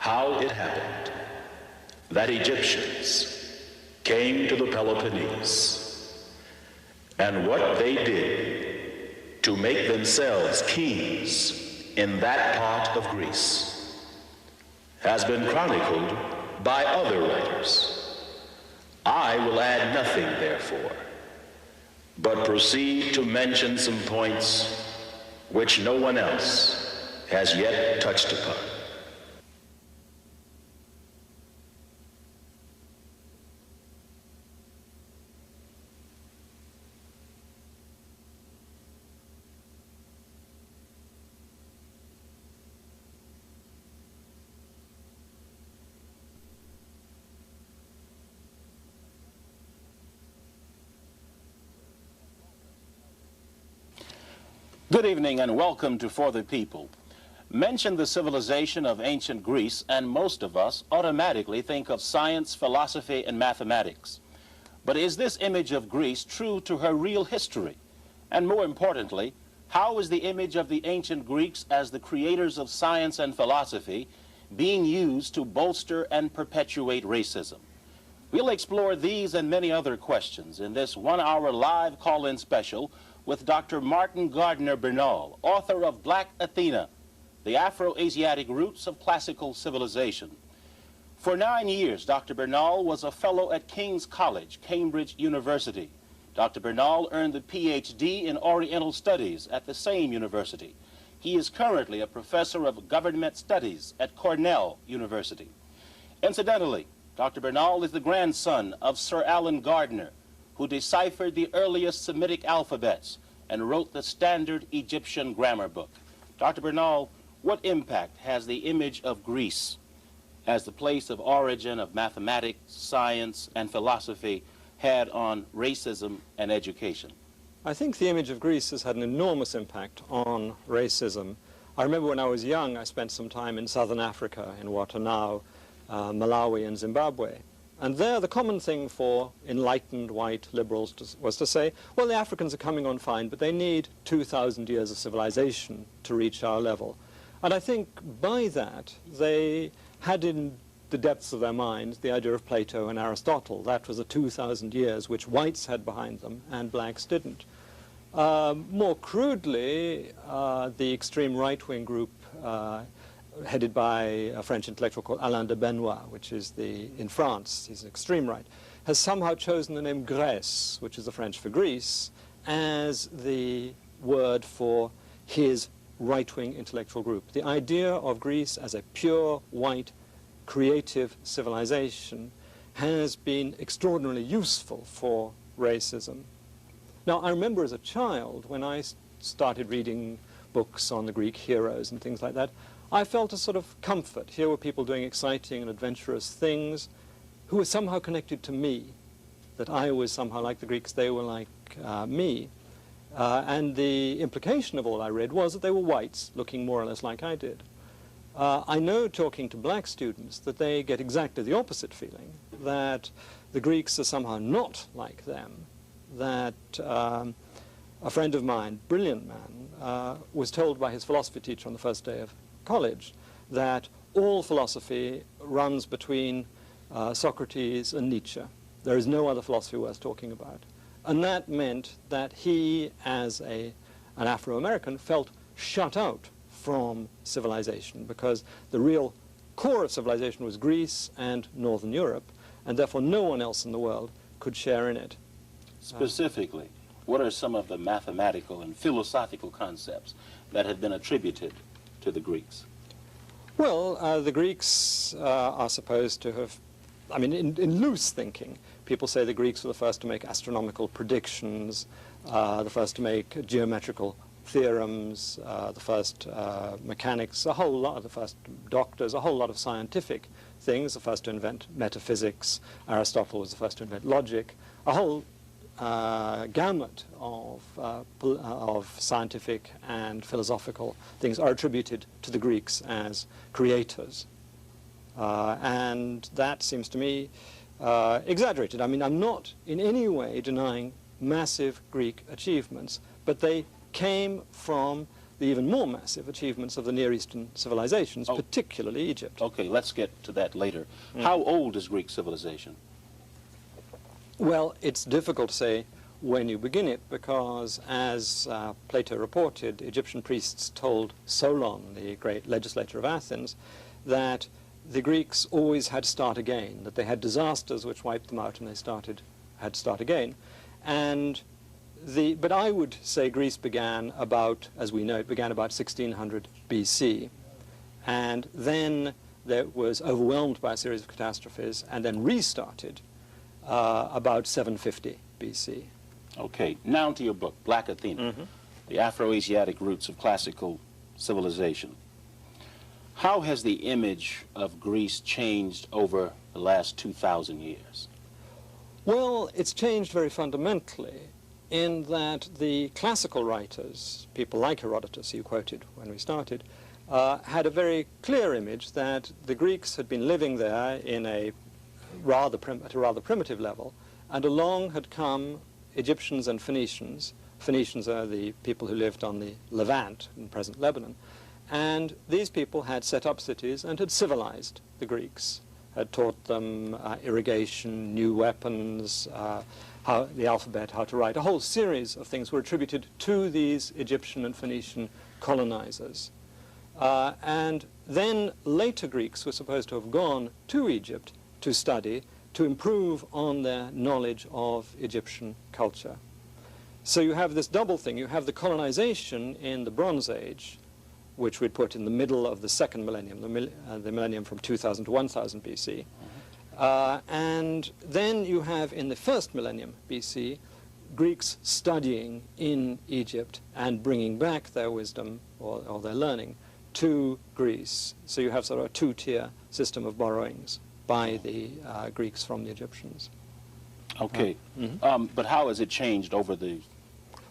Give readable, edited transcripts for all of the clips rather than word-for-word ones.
how it happened that Egyptians came to the Peloponnese and what they did to make themselves kings in that part of Greece has been chronicled by other writers. I will add nothing, therefore, but proceed to mention some points which no one else has yet touched upon. Good evening and welcome to For the People. Mention the civilization of ancient Greece and most of us automatically think of science, philosophy, and mathematics. But is this image of Greece true to her real history? And more importantly, how is the image of the ancient Greeks as the creators of science and philosophy being used to bolster and perpetuate racism? We'll explore these and many other questions in this one-hour live call-in special with Dr. Martin Gardner Bernal, author of Black Athena, The Afro-Asiatic Roots of Classical Civilization. For 9 years, Dr. Bernal was a fellow at King's College, Cambridge University. Dr. Bernal earned the PhD in Oriental Studies at the same university. He is currently a professor of government studies at Cornell University. Incidentally, Dr. Bernal is the grandson of Sir Alan Gardner, who deciphered the earliest Semitic alphabets and wrote the standard Egyptian grammar book. Dr. Bernal, what impact has the image of Greece as the place of origin of mathematics, science, and philosophy had on racism and education? I think the image of Greece has had an enormous impact on racism. I remember when I was young, I spent some time in southern Africa, in what are now Malawi and Zimbabwe. And there, the common thing for enlightened white liberals was to say, well, the Africans are coming on fine, but they need 2,000 years of civilization to reach our level. And I think by that, they had in the depths of their minds the idea of Plato and Aristotle. That was the 2,000 years which whites had behind them and blacks didn't. More crudely, the extreme right-wing group headed by a French intellectual called Alain de Benoist, which is in France, he's extreme right, has somehow chosen the name Grèce, which is the French for Greece, as the word for his right-wing intellectual group. The idea of Greece as a pure, white, creative civilization has been extraordinarily useful for racism. Now, I remember as a child, when I started reading books on the Greek heroes and things like that, I felt a sort of comfort. Here were people doing exciting and adventurous things who were somehow connected to me, that I was somehow like the Greeks, they were like me. And the implication of all I read was that they were whites, looking more or less like I did. I know, talking to black students, that they get exactly the opposite feeling, that the Greeks are somehow not like them, that a friend of mine, brilliant man, was told by his philosophy teacher on the first day of college that all philosophy runs between Socrates and Nietzsche. There is no other philosophy worth talking about. And that meant that he, as an Afro-American, felt shut out from civilization because the real core of civilization was Greece and Northern Europe, and therefore no one else in the world could share in it. Specifically, what are some of the mathematical and philosophical concepts that have been attributed to the Greeks? Well, the Greeks are supposed to have, I mean, in loose thinking, people say the Greeks were the first to make astronomical predictions, the first to make geometrical theorems, the first mechanics, a whole lot of the first doctors, a whole lot of scientific things, the first to invent metaphysics. Aristotle was the first to invent logic. A whole gamut of scientific and philosophical things are attributed to the Greeks as creators. And that seems to me exaggerated. I mean, I'm not in any way denying massive Greek achievements, but they came from the even more massive achievements of the Near Eastern civilizations, particularly Egypt. Okay, let's get to that later. How old is Greek civilization? Well, it's difficult to say when you begin it because, as Plato reported, Egyptian priests told Solon, the great legislator of Athens, that the Greeks always had to start again, that they had disasters which wiped them out and they had to start again. But I would say Greece began about, as we know, it began about 1600 BC. And then it was overwhelmed by a series of catastrophes and then restarted about 750 BC. Okay, now to your book, Black Athena, the Afro-Asiatic Roots of Classical Civilization. How has the image of Greece changed over the last 2,000 years? Well, it's changed very fundamentally in that the classical writers, people like Herodotus, you quoted when we started, had a very clear image that the Greeks had been living there in at a rather primitive level, and along had come Egyptians and Phoenicians. Phoenicians are the people who lived on the Levant in present Lebanon, and these people had set up cities and had civilized the Greeks, had taught them irrigation, new weapons, how the alphabet, how to write. A whole series of things were attributed to these Egyptian and Phoenician colonizers. And then later Greeks were supposed to have gone to Egypt to study, to improve on their knowledge of Egyptian culture. So you have this double thing. You have the colonization in the Bronze Age, which we'd put in the middle of the second millennium, the millennium from 2000 to 1000 BC. And then you have in the first millennium BC, Greeks studying in Egypt and bringing back their wisdom or their learning to Greece. So you have sort of a two-tier system of borrowings by the Greeks from the Egyptians. Okay, but how has it changed over the...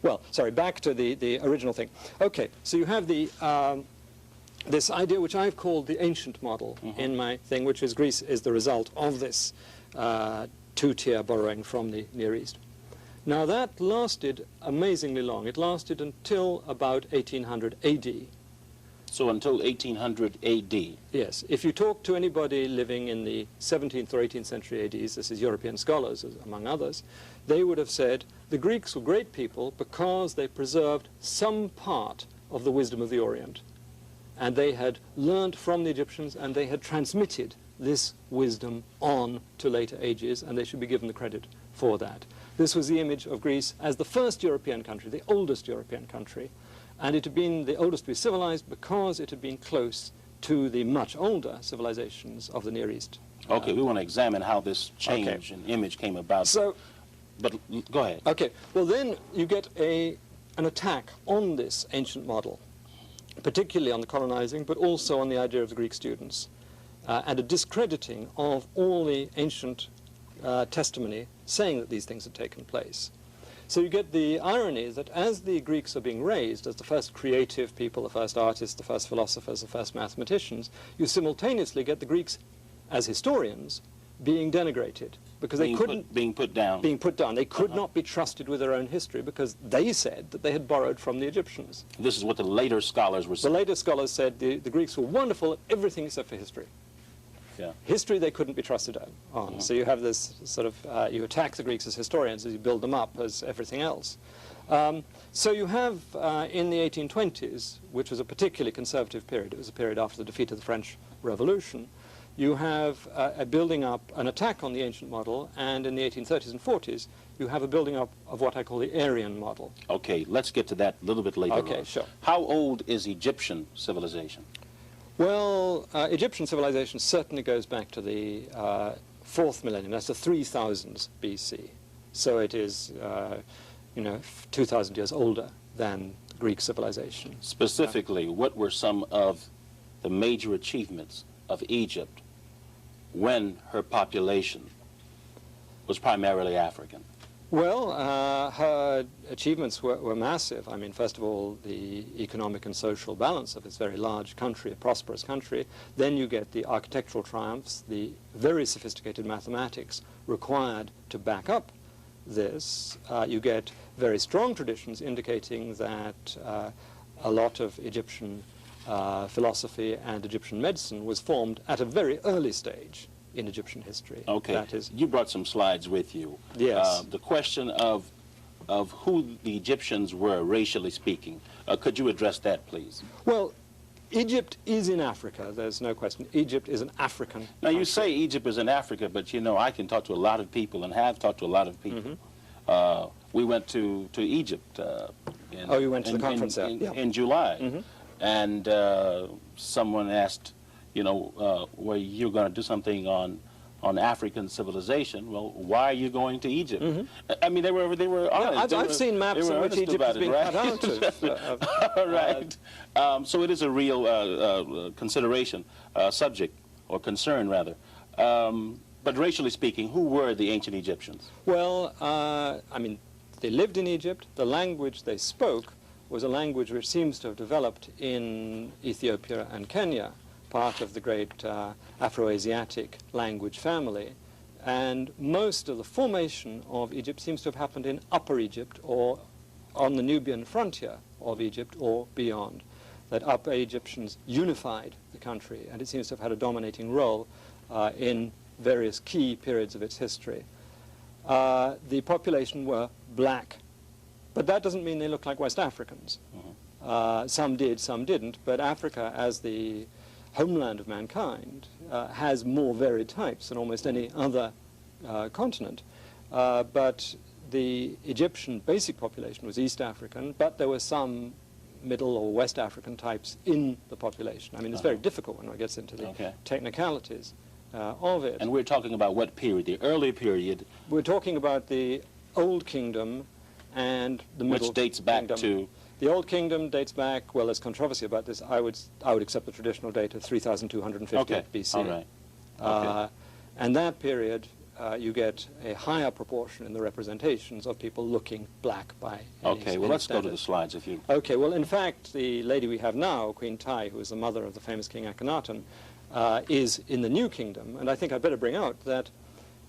Well, sorry, back to the original thing. Okay, so you have the this idea which I've called the ancient model in my thing, which is Greece is the result of this two-tier borrowing from the Near East. Now that lasted amazingly long. It lasted until about 1800 AD. So until 1800 AD? Yes. If you talk to anybody living in the 17th or 18th century ADs, this is European scholars among others, they would have said the Greeks were great people because they preserved some part of the wisdom of the Orient. And they had learned from the Egyptians and they had transmitted this wisdom on to later ages, and they should be given the credit for that. This was the image of Greece as the first European country, the oldest European country, and it had been the oldest to be civilized because it had been close to the much older civilizations of the Near East. Okay, we want to examine how this change in image came about. So, but go ahead. Okay, well then you get an attack on this ancient model, particularly on the colonizing, but also on the idea of the Greek students, and a discrediting of all the ancient testimony saying that these things had taken place. So you get the irony that as the Greeks are being raised as the first creative people, the first artists, the first philosophers, the first mathematicians, you simultaneously get the Greeks as historians being denigrated because they couldn't... Being put down. Being put down. They could not be trusted with their own history because they said that they had borrowed from the Egyptians. This is what the later scholars were saying. The later scholars said the Greeks were wonderful at everything except for history. Yeah. History they couldn't be trusted on. So you have this sort of, you attack the Greeks as historians as you build them up as everything else. So you have in the 1820s, which was a particularly conservative period, it was a period after the defeat of the French Revolution, you have a building up, an attack on the ancient model, and in the 1830s and 40s, you have a building up of what I call the Aryan model. Okay, let's get to that a little bit later on. Okay, sure. How old is Egyptian civilization? Well, Egyptian civilization certainly goes back to the 4th millennium. That's the 3000s BC. So it is, 2,000 years older than Greek civilization. Specifically, what were some of the major achievements of Egypt when her population was primarily African? Well, her achievements were massive. I mean, first of all, the economic and social balance of this very large country, a prosperous country. Then you get the architectural triumphs, the very sophisticated mathematics required to back up this. You get very strong traditions indicating that a lot of Egyptian philosophy and Egyptian medicine was formed at a very early stage in Egyptian history. Okay. That is, you brought some slides with you. Yes. The question of who the Egyptians were, racially speaking. Could you address that, please? well, Egypt is in Africa, there's no question. Egypt is an African Now, you country. say Egypt is in Africa, but you know, I can talk to a lot of people and have talked to a lot of people. We went to Egypt. Oh, you went to the conference there? Yeah. In July. And someone asked, you know, well, you're going to do something on African civilization. Well, why are you going to Egypt? I mean, they were honest. I've seen maps in which Egypt has been cut out of. Right. So it is a real consideration, subject, or concern, rather. But racially speaking, who were the ancient Egyptians? Well, I mean, they lived in Egypt. The language they spoke was a language which seems to have developed in Ethiopia and Kenya, part of the great Afro-Asiatic language family. And most of the formation of Egypt seems to have happened in Upper Egypt or on the Nubian frontier of Egypt or beyond. That Upper Egyptians unified the country, and it seems to have had a dominating role in various key periods of its history. The population were black, but that doesn't mean they look like West Africans. Some did, some didn't, but Africa, as the homeland of mankind, has more varied types than almost any other continent. But the Egyptian basic population was East African, but there were some Middle or West African types in the population. I mean, it's very difficult when one gets into the technicalities of it. And we're talking about what period? The early period? We're talking about the Old Kingdom and the Middle Kingdom. Which dates back to? The Old Kingdom dates back, well, there's controversy about this. I would accept the traditional date of 3,250 BC. All right. Okay. And that period, you get a higher proportion in the representations of people looking black by Okay, well, let's go to the slides if you... Okay, well, in fact, the lady we have now, Queen Tai, who is the mother of the famous King Akhenaten, is in the New Kingdom. And I think I'd better bring out that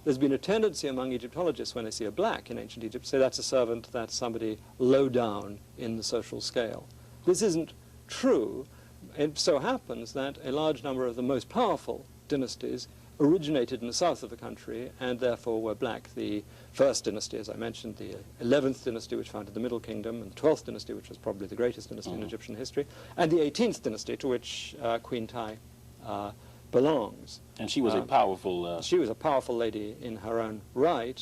there's been a tendency among Egyptologists when they see a black in ancient Egypt to say that's a servant, that's somebody low down in the social scale. This isn't true. It so happens that a large number of the most powerful dynasties originated in the south of the country and therefore were black. The first dynasty, as I mentioned, the 11th dynasty, which founded the Middle Kingdom, and the 12th dynasty, which was probably the greatest dynasty in Egyptian history, and the 18th dynasty, to which Queen Tai belongs. And she was a powerful... She was a powerful lady in her own right.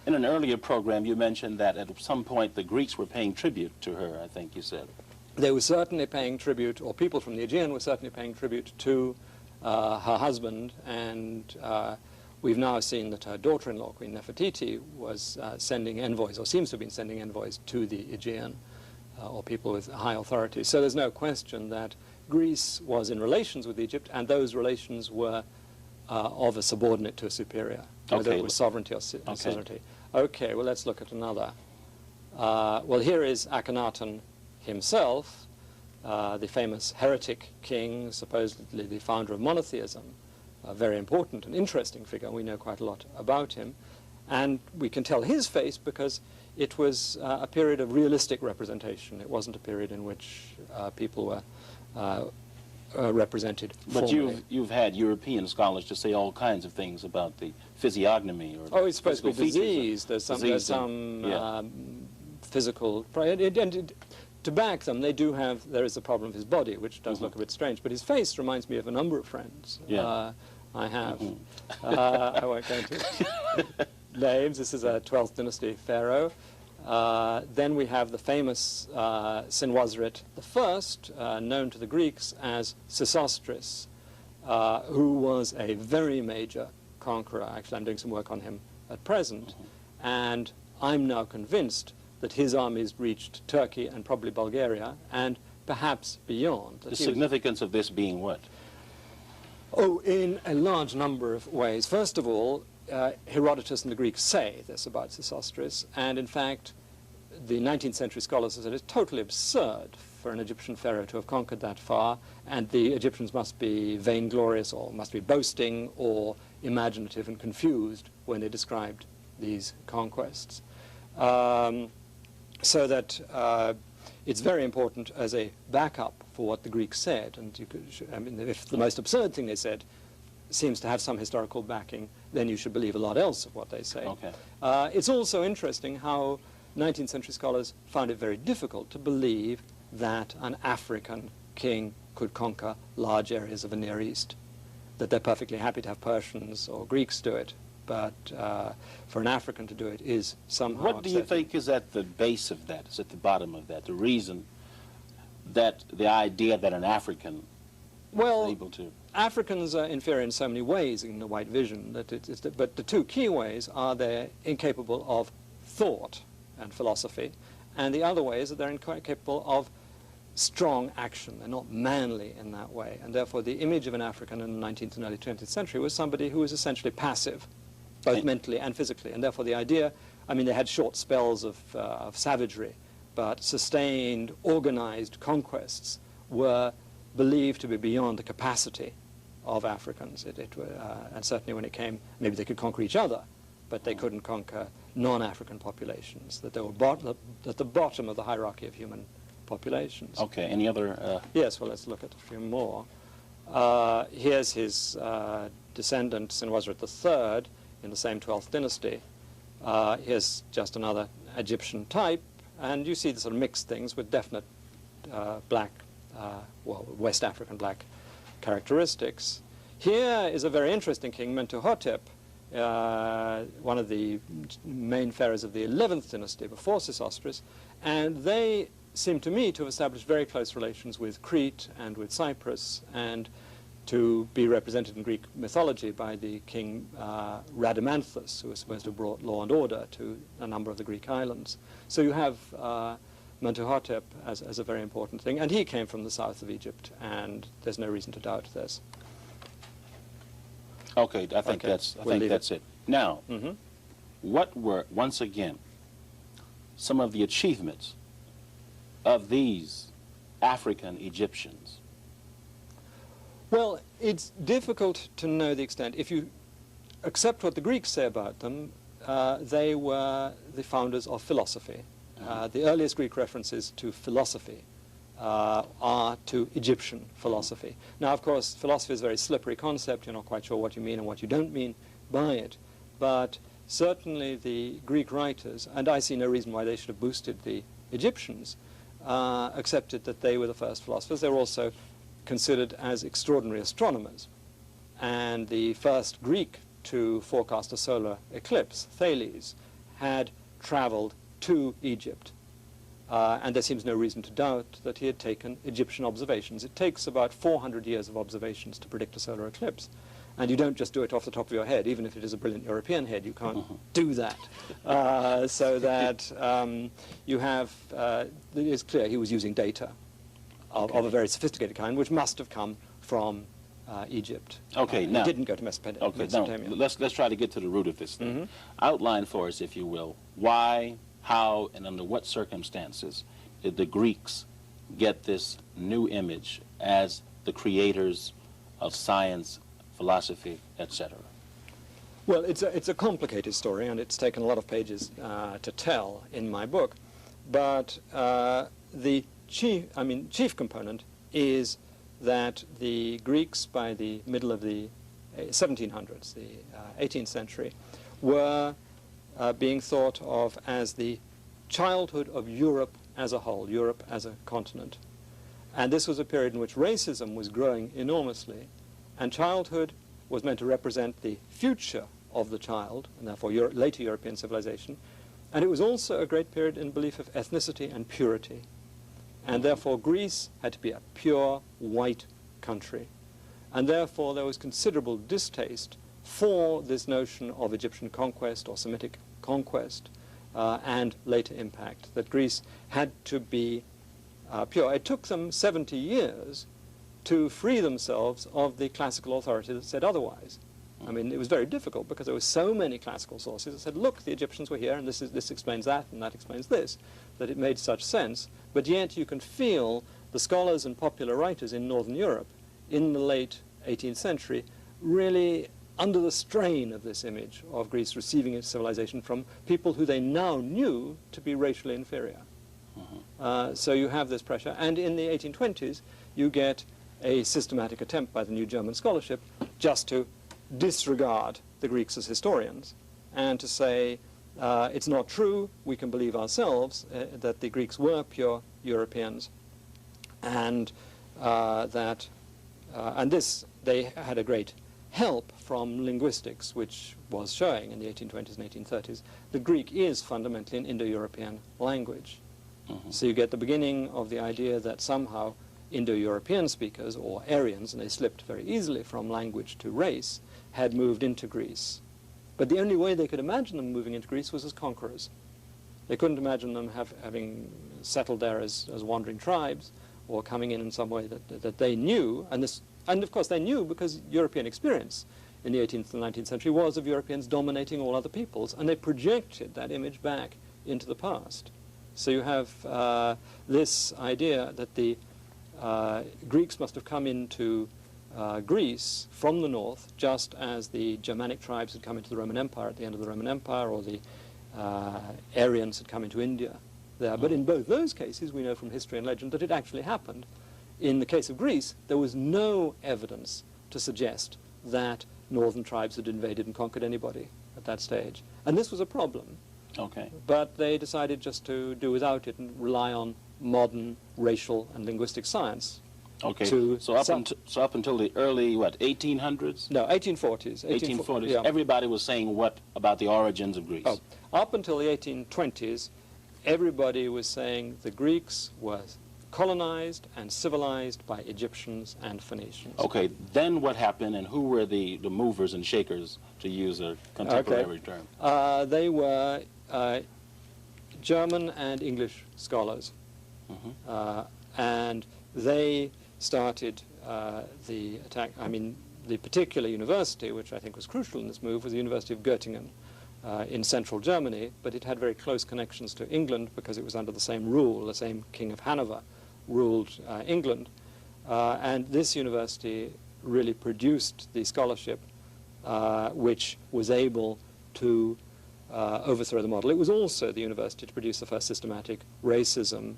In an earlier program, you mentioned that at some point the Greeks were paying tribute to her, I think you said. They were certainly paying tribute, or people from the Aegean were certainly paying tribute to her husband, and we've now seen that her daughter-in-law, Queen Nefertiti, was sending envoys, or seems to have been sending envoys to the Aegean, or people with high authority. So there's no question that Greece was in relations with Egypt, and those relations were of a subordinate to a superior, whether it was sovereignty or suzerainty. Okay, well, let's look at another. Well, here is Akhenaten himself, the famous heretic king, supposedly the founder of monotheism, a very important and interesting figure. We know quite a lot about him. And we can tell his face because it was a period of realistic representation. It wasn't a period in which people were represented formally. But you've had European scholars to say all kinds of things about the physiognomy or it's supposed to be disease. There's some physical... And to back them, there is the problem of his body, which does look a bit strange. But his face reminds me of a number of friends I have. I won't go into names. This is a 12th dynasty pharaoh. Then we have the famous Senwosret I, known to the Greeks as Sesostris, who was a very major conqueror. Actually, I'm doing some work on him at present, and I'm now convinced that his armies reached Turkey and probably Bulgaria, and perhaps beyond. The significance of this being what? Oh, in a large number of ways. First of all, Herodotus and the Greeks say this about Sesostris, and in fact, the 19th century scholars have said it's totally absurd for an Egyptian pharaoh to have conquered that far, and the Egyptians must be vainglorious or must be boasting or imaginative and confused when they described these conquests. So that it's very important as a backup for what the Greeks said. And you could, I mean, if the most absurd thing they said seems to have some historical backing, then you should believe a lot else of what they say. Okay. It's also interesting how 19th century scholars found it very difficult to believe that an African king could conquer large areas of the Near East, that they're perfectly happy to have Persians or Greeks do it, but for an African to do it is somehow What do you upsetting. think is at the base of that, is at the bottom of that, the reason that the idea that an African Well, is able to... Africans are inferior in so many ways in the white vision, but the two key ways are they're incapable of thought and philosophy, and the other way is that they're incapable of strong action. They're not manly in that way, and therefore the image of an African in the 19th and early 20th century was somebody who was essentially passive, both mentally and physically, and therefore the idea, I mean, they had short spells of savagery, but sustained, organized conquests were believed to be beyond the capacity of Africans. And certainly when it came, maybe they could conquer each other, but they couldn't conquer non-African populations, that they were at the bottom of the hierarchy of human populations. Okay, any other... Yes, well, let's look at a few more. Here's his descendant, Senwosret III, in the same 12th dynasty. Here's just another Egyptian type, and you see the sort of mixed things with definite black, well, West African black characteristics. Here is a very interesting king, Mentuhotep, one of the main pharaohs of the 11th dynasty before Sesostris, and they seem to me to have established very close relations with Crete and with Cyprus, and to be represented in Greek mythology by the king Rhadamanthus, who was supposed to have brought law and order to a number of the Greek islands. So you have Mentuhotep as a very important thing, and he came from the south of Egypt, and there's no reason to doubt this. Okay, I think that's it. Now, what were, once again, some of the achievements of these African Egyptians? Well, it's difficult to know the extent. If you accept what the Greeks say about them, they were the founders of philosophy. The earliest Greek references to philosophy are to Egyptian philosophy. Now, of course, philosophy is a very slippery concept. You're not quite sure what you mean and what you don't mean by it. But certainly the Greek writers, and I see no reason why they should have boosted the Egyptians, accepted that they were the first philosophers. They were also considered as extraordinary astronomers. And the first Greek to forecast a solar eclipse, Thales, had traveled to Egypt. And there seems no reason to doubt that he had taken Egyptian observations. It takes about 400 years of observations to predict a solar eclipse. And you don't just do it off the top of your head. Even if it is a brilliant European head, you can't do that. So that you have, it's clear he was using data of a very sophisticated kind, which must have come from Egypt. Okay, now... He didn't go to Mesopotamia. Okay, now, let's try to get to the root of this thing. Outline for us, if you will, why, how, and under what circumstances did the Greeks get this new image as the creators of science, philosophy, etc.? Well, it's a complicated story, and it's taken a lot of pages to tell in my book. But the chief component is that the Greeks, by the middle of the 1700s, the 18th century, were being thought of as the childhood of Europe as a whole, Europe as a continent. And this was a period in which racism was growing enormously, and childhood was meant to represent the future of the child, and therefore later European civilization. And it was also a great period in belief of ethnicity and purity. And therefore Greece had to be a pure white country. And therefore there was considerable distaste for this notion of Egyptian conquest or Semitic conquest and later impact, that Greece had to be pure. It took them 70 years to free themselves of the classical authority that said otherwise. I mean, it was very difficult because there were so many classical sources that said, look, the Egyptians were here, and this explains that, and that explains this, that it made such sense. But yet you can feel the scholars and popular writers in Northern Europe in the late 18th century really under the strain of this image of Greece receiving its civilization from people who they now knew to be racially inferior. So you have this pressure. And in the 1820s, you get a systematic attempt by the new German scholarship just to disregard the Greeks as historians and to say, it's not true, we can believe ourselves that the Greeks were pure Europeans, and this, they had a great help from linguistics, which was showing in the 1820s and 1830s that Greek is fundamentally an Indo-European language. So you get the beginning of the idea that somehow Indo-European speakers, or Aryans, and they slipped very easily from language to race, had moved into Greece. But the only way they could imagine them moving into Greece was as conquerors. They couldn't imagine them having settled there as wandering tribes, or coming in some way that they knew, and of course they knew because European experience in the 18th and 19th century was of Europeans dominating all other peoples, and they projected that image back into the past. So you have this idea that the Greeks must have come into Greece from the north, just as the Germanic tribes had come into the Roman Empire at the end of the Roman Empire, or the Aryans had come into India there. But in both those cases, we know from history and legend that it actually happened. In the case of Greece, there was no evidence to suggest that northern tribes had invaded and conquered anybody at that stage. And this was a problem. Okay. But they decided just to do without it and rely on modern racial and linguistic science. Okay. So up until the early, 1800s? No, 1840s. 1840s. Yeah. Everybody was saying what about the origins of Greece? Oh, up until the 1820s, everybody was saying the Greeks were colonized and civilized by Egyptians and Phoenicians. Okay, then what happened, and who were the movers and shakers, to use a contemporary term? They were German and English scholars. And they started the attack. I mean, the particular university, which I think was crucial in this move, was the University of Göttingen in central Germany, but it had very close connections to England because it was under the same rule. The same King of Hanover ruled England. And this university really produced the scholarship which was able to overthrow the model. It was also the university to produce the first systematic racism,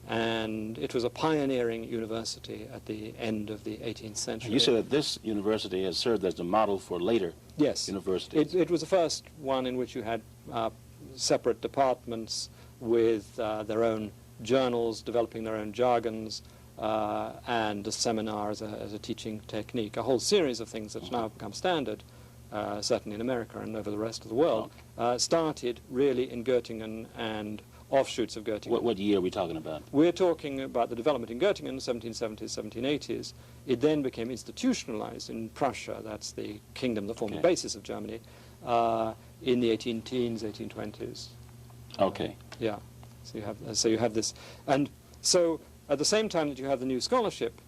and it was a pioneering university at the end of the 18th century. You said that this university has served as the model for later universities. It was the first one in which you had separate departments with their own journals, developing their own jargons, and a seminar as a teaching technique, a whole series of things that's now become standard, certainly in America and over the rest of the world, started really in Göttingen and offshoots of Göttingen. What year are we talking about? We're talking about the development in Göttingen in the 1770s, 1780s. It then became institutionalized in Prussia, that's the kingdom that formed the basis of Germany, in the 18-teens, 1820s. Okay. Yeah. So you have this. And so at the same time that you have the new scholarship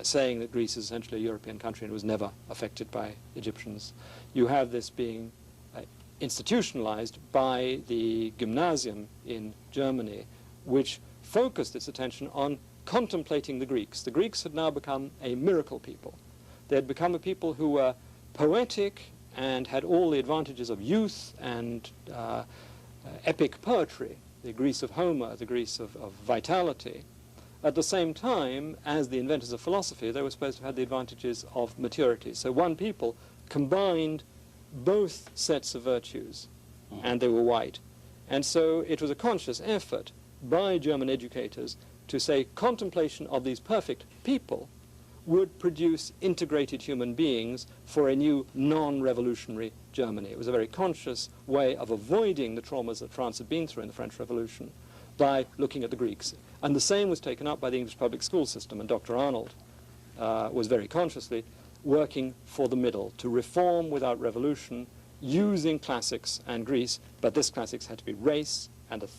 saying that Greece is essentially a European country and was never affected by Egyptians, you have this being institutionalized by the gymnasium in Germany, which focused its attention on contemplating the Greeks. The Greeks had now become a miracle people. They had become a people who were poetic and had all the advantages of youth and epic poetry, the Greece of Homer, the Greece of vitality. At the same time, as the inventors of philosophy, they were supposed to have the advantages of maturity. So one people combined both sets of virtues, and they were white. And so it was a conscious effort by German educators to say contemplation of these perfect people would produce integrated human beings for a new non-revolutionary Germany. It was a very conscious way of avoiding the traumas that France had been through in the French Revolution by looking at the Greeks. And the same was taken up by the English public school system, and Dr. Arnold was very consciously working for the middle, to reform without revolution, using classics and Greece, but this classics had to be race, and the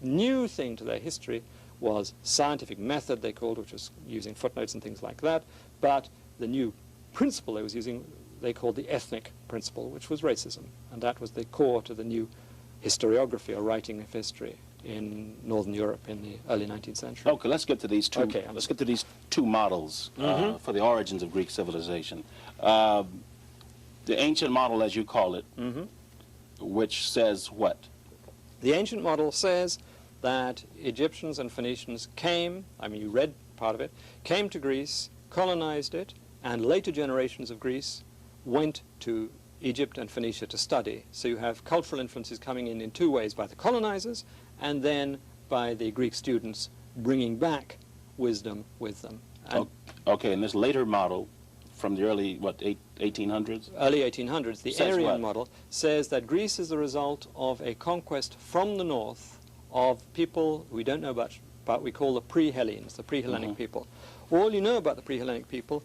new thing to their history was scientific method, they called, which was using footnotes and things like that, but the new principle they was using, they called the ethnic principle, which was racism, and that was the core to the new historiography or writing of history in Northern Europe in the early 19th century. Okay, let's get to these two. Okay, let's get to these two models for the origins of Greek civilization. The ancient model, as you call it, which says what? The ancient model says that Egyptians and Phoenicians came, I mean, you read part of it, came to Greece, colonized it, and later generations of Greece went to Egypt and Phoenicia to study. So you have cultural influences coming in two ways, by the colonizers and then by the Greek students bringing back wisdom with them. And okay, and this later model from the early, what, 1800s? Early 1800s, the Says Aryan what? model says that Greece is the result of a conquest from the north of people we don't know much, but we call the pre-Hellenes, the pre-Hellenic people. All you know about the pre-Hellenic people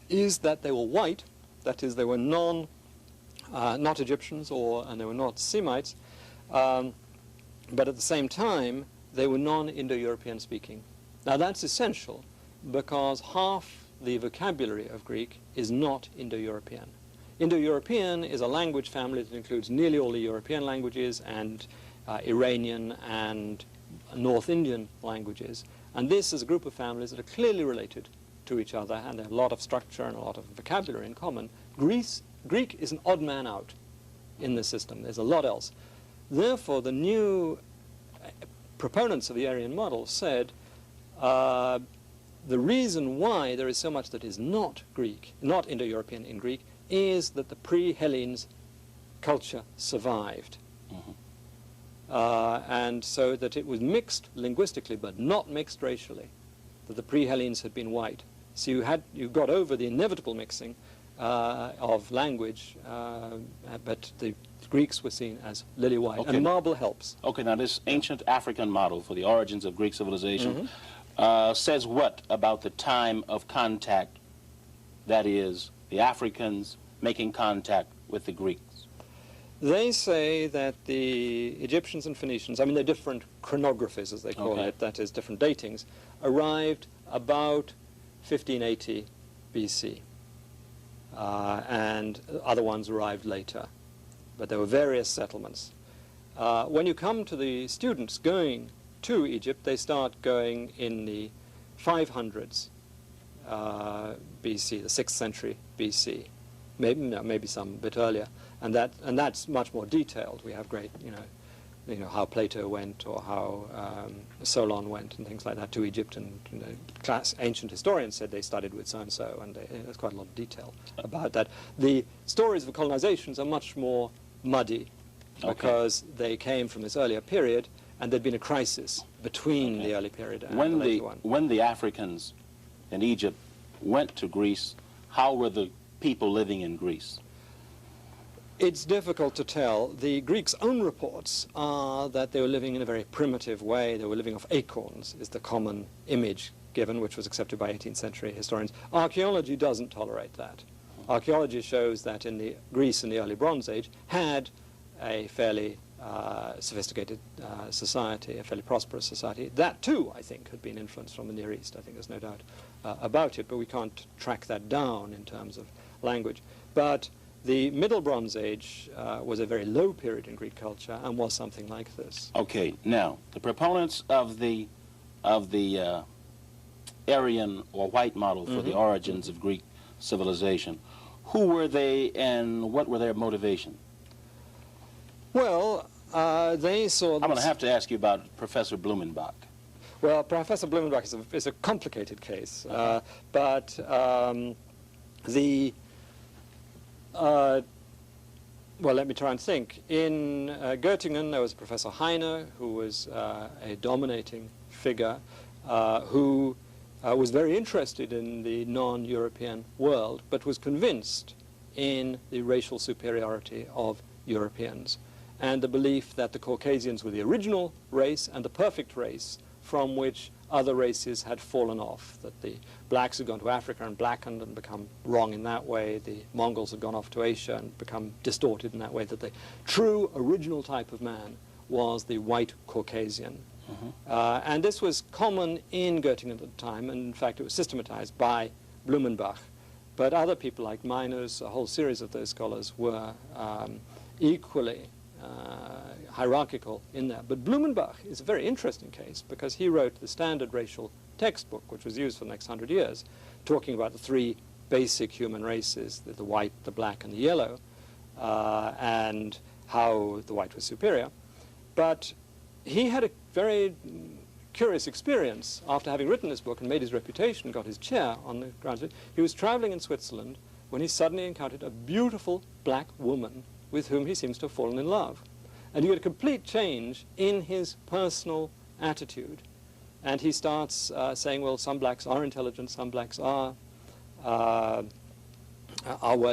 is that they were white, that is, they were not Egyptians and they were not Semites, but at the same time, they were non-Indo-European speaking. Now that's essential because half the vocabulary of Greek is not Indo-European. Indo-European is a language family that includes nearly all the European languages and Iranian and North Indian languages. And this is a group of families that are clearly related to each other and have a lot of structure and a lot of vocabulary in common. Greek is an odd man out in this system. There's a lot else. Therefore, the new proponents of the Aryan model said the reason why there is so much that is not Greek, not Indo-European in Greek, is that the pre-Hellenes culture survived. And so that it was mixed linguistically, but not mixed racially, that the pre-Hellenes had been white. So you got over the inevitable mixing of language, but the Greeks were seen as lily white, Okay. and marble helps. Okay, now this ancient African model for the origins of Greek civilization says what about the time of contact, that is, the Africans making contact with the Greeks? They say that the Egyptians and Phoenicians, I mean, they're different chronographies, as they call it, that is, different datings, arrived about 1580 BC. And other ones arrived later. But there were various settlements. When you come to the students going to Egypt, they start going in the 500s BC, the 6th century BC, maybe some a bit earlier, and that's much more detailed. We have great, you know how Plato went or how Solon went and things like that to Egypt, and ancient historians said they studied with so and so, and there's quite a lot of detail about that. The stories of colonizations are much more muddy because they came from this earlier period, and there'd been a crisis between the early period and the later one. When the Africans in Egypt went to Greece, how were the people living in Greece? It's difficult to tell. The Greeks' own reports are that they were living in a very primitive way. They were living off acorns, is the common image given, which was accepted by 18th century historians. Archaeology doesn't tolerate that. Archaeology shows that Greece in the early Bronze Age had a fairly sophisticated society, a fairly prosperous society. That too, I think, had been influenced from the Near East. I think there's no doubt about it, but we can't track that down in terms of language. But the Middle Bronze Age was a very low period in Greek culture and was something like this. Okay, now, the proponents of the Aryan or white model for the origins of Greek civilization, who were they and what were their motivation? Well, they saw... I'm going to have to ask you about Professor Blumenbach. Well, Professor Blumenbach is a complicated case, but well, let me try and think. In Göttingen, there was Professor Heine, who was a dominating figure, who was very interested in the non-European world, but was convinced in the racial superiority of Europeans, and the belief that the Caucasians were the original race and the perfect race from which other races had fallen off, that the blacks had gone to Africa and blackened and become wrong in that way, the Mongols had gone off to Asia and become distorted in that way, that the true original type of man was the white Caucasian. And this was common in Göttingen at the time, and in fact it was systematized by Blumenbach. But other people like Meiners, a whole series of those scholars, were equally hierarchical in that. But Blumenbach is a very interesting case because he wrote the standard racial textbook, which was used for the next 100 years, talking about the three basic human races, the white, the black, and the yellow, and how the white was superior. But he had a very curious experience after having written this book and made his reputation, got his chair on the grounds of it. He was traveling in Switzerland when he suddenly encountered a beautiful black woman with whom he seems to have fallen in love. And you get a complete change in his personal attitude. And he starts saying, well, some blacks are intelligent, some blacks are worth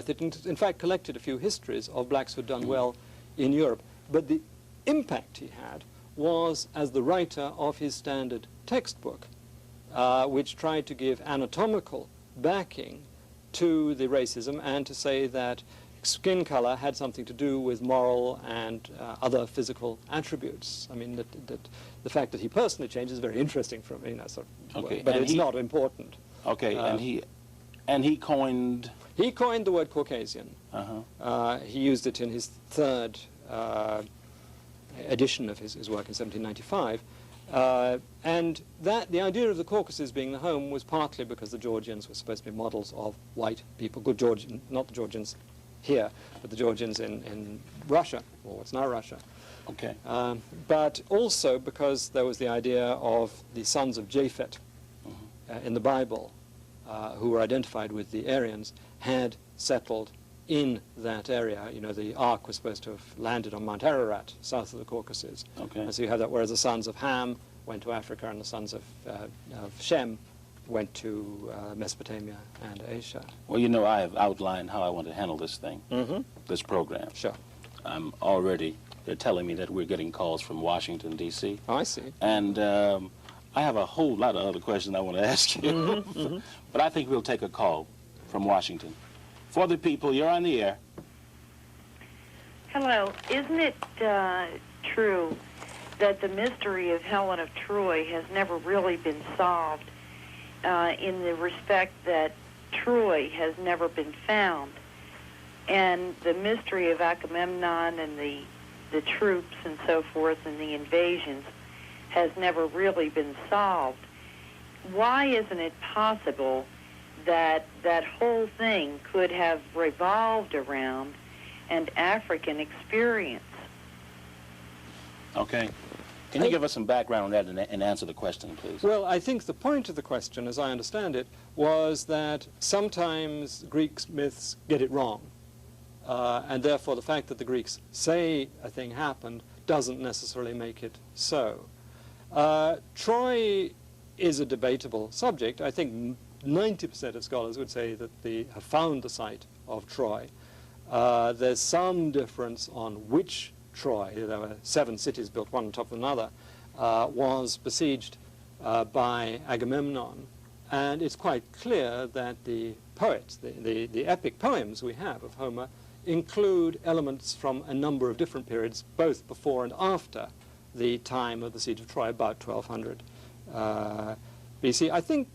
it. And in fact, collected a few histories of blacks who'd done well in Europe. But the impact he had was as the writer of his standard textbook, which tried to give anatomical backing to the racism and to say that skin color had something to do with moral and other physical attributes. I mean, that the fact that he personally changed is very interesting from, you know, sort of, Okay, but it's not important. Okay, and he coined... He coined the word Caucasian. He used it in his third edition of his work in 1795. And the idea of the Caucasus being the home was partly because the Georgians were supposed to be models of white people, good Georgian, not the Georgians here, but the Georgians in Russia, or what's now Russia. Okay. But also because there was the idea of the sons of Japhet in the Bible, who were identified with the Aryans, had settled in that area. You know, the Ark was supposed to have landed on Mount Ararat, south of the Caucasus. Okay. And so you have that, whereas the sons of Ham went to Africa and the sons of Shem went to Mesopotamia and Asia. Well, you know, I have outlined how I want to handle this thing, this program. Sure. I'm already, they're telling me that we're getting calls from Washington, D.C. Oh, I see. And I have a whole lot of other questions I want to ask you. But I think we'll take a call from Washington. For the people, you're on the air. Hello. Isn't it true that the mystery of Helen of Troy has never really been solved in the respect that Troy has never been found? And the mystery of Agamemnon and the troops and so forth and the invasions has never really been solved. Why isn't it possible that that whole thing could have revolved around an African experience? Okay. Can you give us some background on that and answer the question, please? Well, I think the point of the question, as I understand it, was that sometimes Greek myths get it wrong. And therefore, the fact that the Greeks say a thing happened doesn't necessarily make it so. Troy is a debatable subject. I think 90% of scholars would say that they have found the site of Troy. There's some difference on which Troy, there were 7 cities built one on top of another, was besieged by Agamemnon. And it's quite clear that the poets, the epic poems we have of Homer, include elements from a number of different periods, both before and after the time of the siege of Troy, about 1200 BC. I think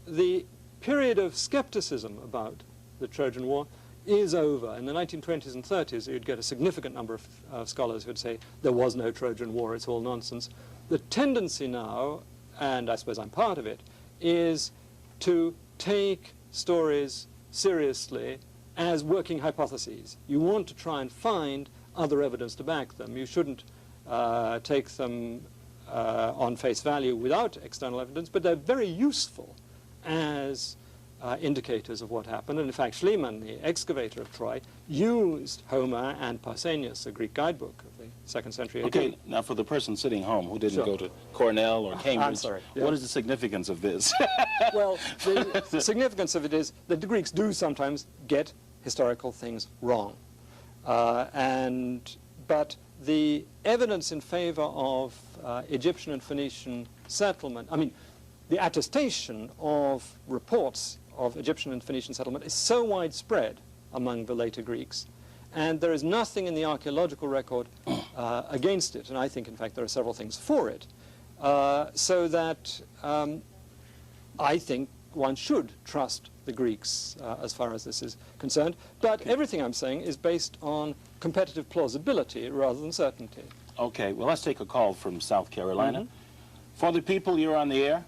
the period of skepticism about the Trojan War is over. In the 1920s and 30s, you'd get a significant number of scholars who would say there was no Trojan War, it's all nonsense. The tendency now, and I suppose I'm part of it, is to take stories seriously as working hypotheses. You want to try and find other evidence to back them. You shouldn't take them on face value without external evidence, but they're very useful as indicators of what happened. And in fact, Schliemann, the excavator of Troy, used Homer and Pausanias, a Greek guidebook of the 2nd century AD. Okay, now for the person sitting home who didn't Sure. go to Cornell or Cambridge, I'm sorry. Yeah. what is the significance of this? Well, the significance of it is that the Greeks do sometimes get historical things wrong. But the evidence in favor of Egyptian and Phoenician settlement, I mean, the attestation of reports of Egyptian and Phoenician settlement is so widespread among the later Greeks, and there is nothing in the archaeological record against it, and I think, in fact, there are several things for it, so that I think one should trust the Greeks as far as this is concerned. But everything I'm saying is based on competitive plausibility rather than certainty. Okay, well, let's take a call from South Carolina. For the people, you're on the air.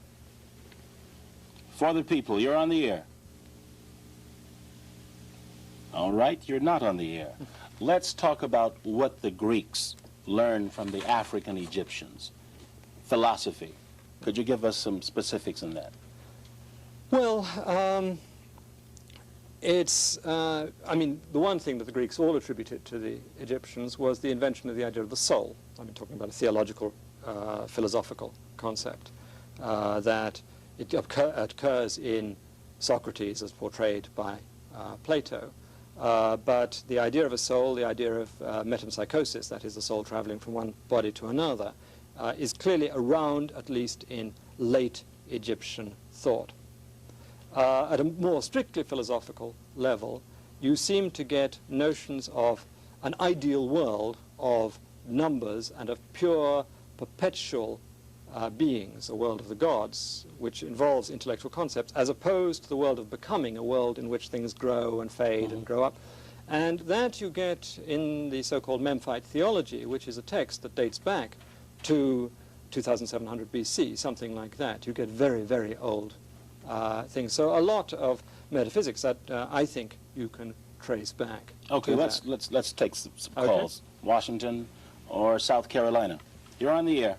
For the people, you're on the air. All right, you're not on the air. Let's talk about what the Greeks learned from the African Egyptians. philosophy. Could you give us some specifics on that? Well, I mean, the one thing that the Greeks all attributed to the Egyptians was the invention of the idea of the soul. I've been talking about a theological, philosophical concept, that it occurs in Socrates as portrayed by Plato. But the idea of a soul, the idea of metempsychosis, that is the soul traveling from one body to another, is clearly around, at least in late Egyptian thought. At a more strictly philosophical level, you seem to get notions of an ideal world of numbers and of pure, perpetual beings, a world of the gods, which involves intellectual concepts, as opposed to the world of becoming, a world in which things grow and fade and grow up. And that you get in the so-called Memphite theology, which is a text that dates back to 2700 BC, something like that. You get very, very old things. So a lot of metaphysics that I think you can trace back. Okay, let's take some calls. Okay. Washington or South Carolina. You're on the air.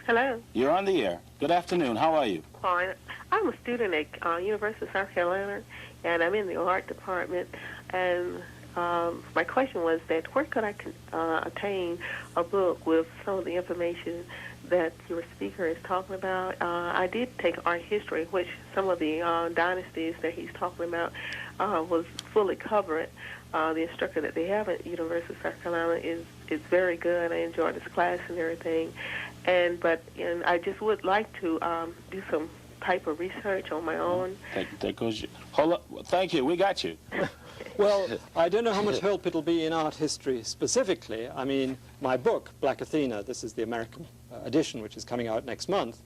Hello. You're on the air. Good afternoon. How are you? Fine. I'm a student at University of South Carolina, and I'm in the art department. And my question was that where could I attain a book with some of the information that your speaker is talking about? I did take art history, which some of the dynasties that he's talking about was fully covered. The instructor that they have at University of South Carolina is very good. I enjoyed his class and everything. And I just would like to do some type of research on my own. That goes. Hold up. Thank you. We got you. Well, I don't know how much help it'll be in art history specifically. I mean, my book, Black Athena, this is the American edition, which is coming out next month,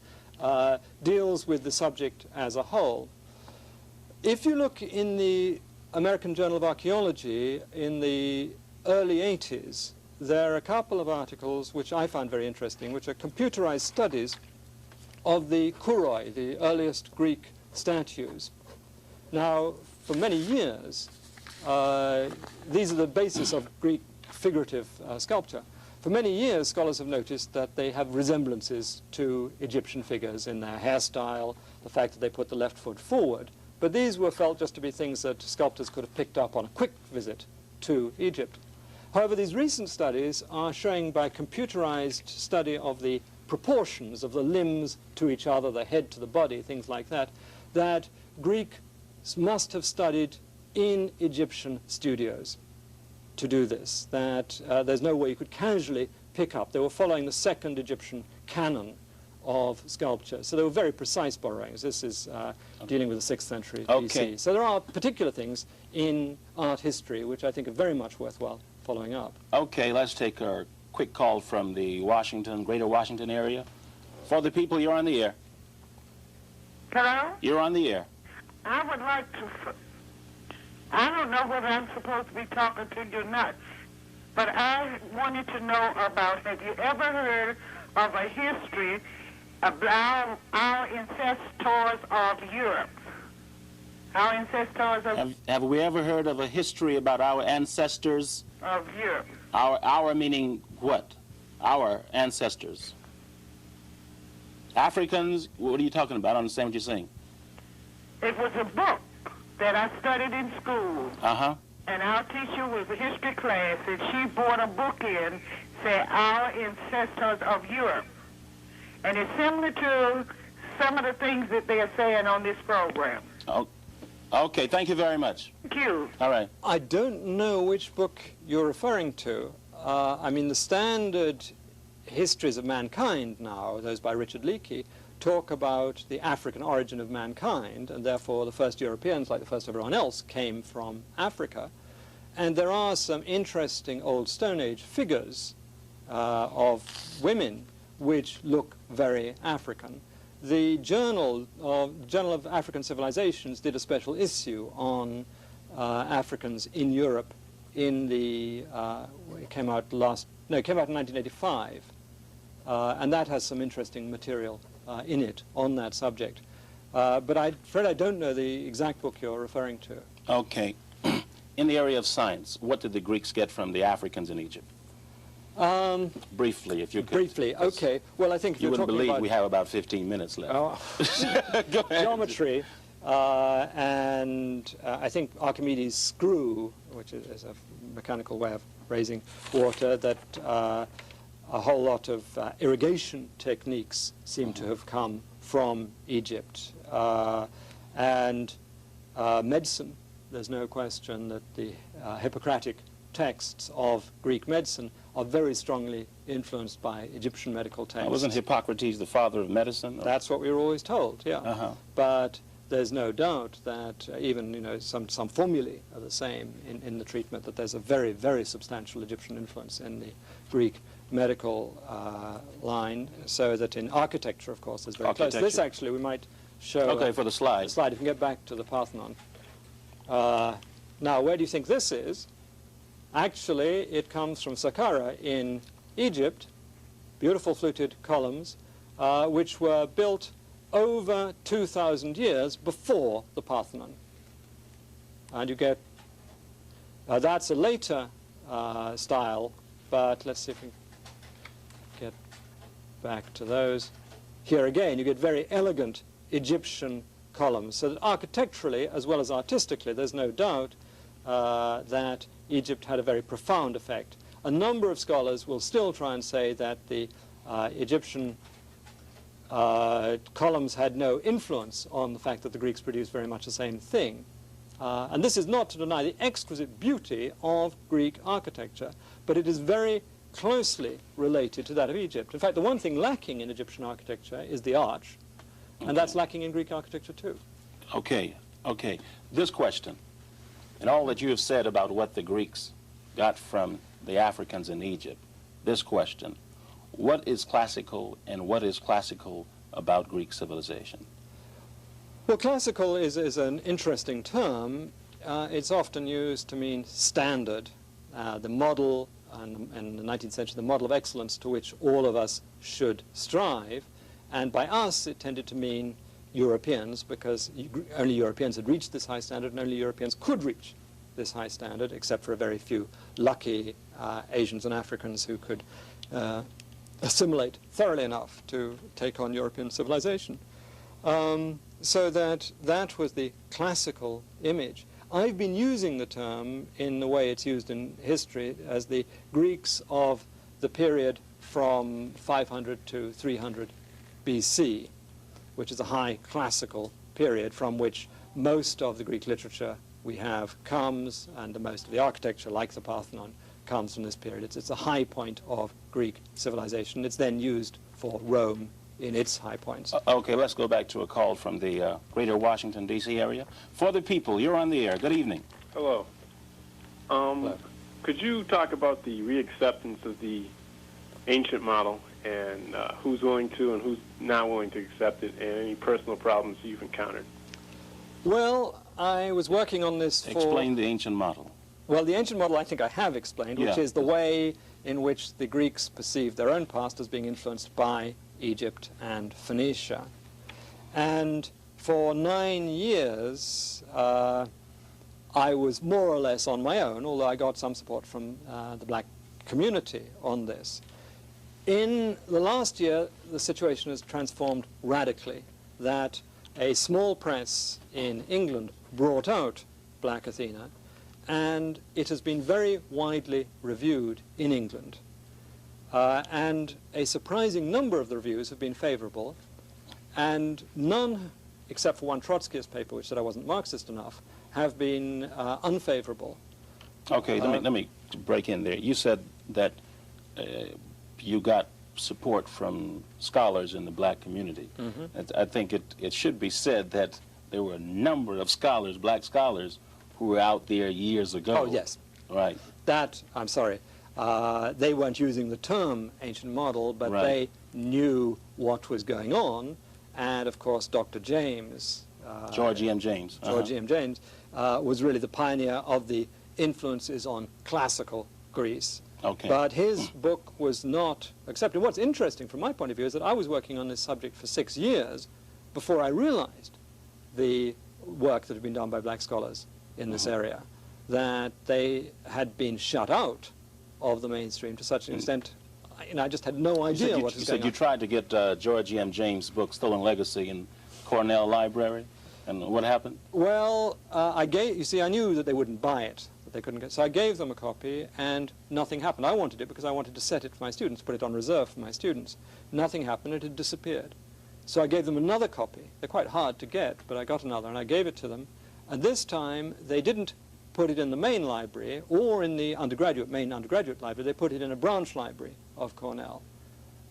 deals with the subject as a whole. If you look in the American Journal of Archaeology in the early 80s, there are a couple of articles which I found very interesting, which are computerized studies of the Kouroi, the earliest Greek statues. Now, for many years, these are the basis of Greek figurative sculpture. For many years, scholars have noticed that they have resemblances to Egyptian figures in their hairstyle, the fact that they put the left foot forward. But these were felt just to be things that sculptors could have picked up on a quick visit to Egypt. However, these recent studies are showing by computerized study of the proportions of the limbs to each other, the head to the body, things like that, that Greeks must have studied in Egyptian studios to do this, that there's no way you could casually pick up. They were following the second Egyptian canon of sculpture. So they were very precise borrowings. This is dealing with the 6th century BC. So there are particular things in art history which I think are very much worthwhile following up. Okay, let's take a quick call from the greater Washington area. For the people, you're on the air. Hello? You're on the air. I would like to, I don't know whether I'm supposed to be talking to you nuts, but I wanted to know about, have you ever heard of a history about our ancestors of Europe? Our ancestors of... Have we ever heard of a history about our ancestors? Of Europe. Our meaning what? Our ancestors. Africans? What are you talking about? I don't understand what you're saying. It was a book that I studied in school. Uh-huh. And our teacher was a history class, and she brought a book in, said, Our Ancestors of Europe. And it's similar to some of the things that they are saying on this program. Oh, okay, thank you very much. Thank you. All right. I don't know which book you're referring to. I mean, the standard histories of mankind now, those by Richard Leakey, talk about the African origin of mankind, and therefore the first Europeans, like the first everyone else, came from Africa. And there are some interesting old Stone Age figures of women which look very African. The Journal of African Civilizations did a special issue on Africans in Europe in the, it came out in 1985, and that has some interesting material in it on that subject. But I'm afraid I don't know the exact book you're referring to. Okay. In the area of science, what did the Greeks get from the Africans in Egypt? Briefly, if you could. Briefly, okay. Well, I think if You you're wouldn't talking believe about we have about 15 minutes left. Go ahead. geometry, and I think Archimedes' screw, which is a mechanical way of raising water, that a whole lot of irrigation techniques seem to have come from Egypt. And medicine, there's no question that the Hippocratic texts of Greek medicine are very strongly influenced by Egyptian medical texts. Wasn't Hippocrates the father of medicine? Or? That's what we were always told, yeah. But there's no doubt that even, some formulae are the same in the treatment, that there's a very, very substantial Egyptian influence in the Greek medical line, so that in architecture, of course, there's very close. This actually we might show. Okay, for the slide. If you can get back to the Parthenon. Now, where do you think this is? Actually, it comes from Saqqara in Egypt, beautiful fluted columns, which were built over 2,000 years before the Parthenon. And you get, that's a later style, but let's see if we can get back to those. Here again, you get very elegant Egyptian columns, so that architecturally as well as artistically, there's no doubt that Egypt had a very profound effect. A number of scholars will still try and say that the Egyptian columns had no influence on the fact that the Greeks produced very much the same thing. And this is not to deny the exquisite beauty of Greek architecture, but it is very closely related to that of Egypt. In fact, the one thing lacking in Egyptian architecture is the arch, and that's lacking in Greek architecture too. Okay. This question, and all that you have said about what the Greeks got from the Africans in Egypt, this question, what is classical and what is classical about Greek civilization? Well, classical is an interesting term. It's often used to mean standard, the model, and in the 19th century, the model of excellence to which all of us should strive. And by us, it tended to mean Europeans, because only Europeans had reached this high standard, and only Europeans could reach this high standard, except for a very few lucky Asians and Africans who could assimilate thoroughly enough to take on European civilization. So that was the classical image. I've been using the term in the way it's used in history as the Greeks of the period from 500 to 300 BC, which is a high classical period from which most of the Greek literature we have comes, and most of the architecture, like the Parthenon, comes from this period. It's a high point of Greek civilization. It's then used for Rome in its high points. Okay, let's go back to a call from the greater Washington, D.C. area. For the people, you're on the air. Good evening. Hello. Hello. Could you talk about the reacceptance of the ancient model, and who's willing to and who's not willing to accept it, and any personal problems you've encountered? Well, I was working on this for... Explain the ancient model. Well, the ancient model I think I have explained, which is the way in which the Greeks perceived their own past as being influenced by Egypt and Phoenicia. And for 9 years, I was more or less on my own, although I got some support from the black community on this. In the last year, the situation has transformed radically, that a small press in England brought out Black Athena, and it has been very widely reviewed in England. And a surprising number of the reviews have been favorable, and none, except for one Trotskyist paper, which said I wasn't Marxist enough, have been unfavorable. Okay, let me break in there. You said that you got support from scholars in the black community. I think it should be said that there were a number of scholars, black scholars, who were out there years ago. Oh, yes. Right. That, I'm sorry, they weren't using the term ancient model, but they knew what was going on. And, of course, Dr. James, George E.M. James. George E.M. James, was really the pioneer of the influences on classical Greece. Okay. But his book was not accepted. What's interesting from my point of view is that I was working on this subject for 6 years before I realized the work that had been done by black scholars in this area, that they had been shut out of the mainstream to such an extent, I just had no idea what was You going said on. you tried to get George E.M. James' book, Stolen Legacy, in Cornell Library, and what happened? Well, I knew that they wouldn't buy it, that they couldn't get, so I gave them a copy, and nothing happened. I wanted it because I wanted to set it for my students, put it on reserve for my students. Nothing happened, it had disappeared. So I gave them another copy. They're quite hard to get, but I got another, and I gave it to them. And this time, they didn't put it in the main library or in the main undergraduate library. They put it in a branch library of Cornell,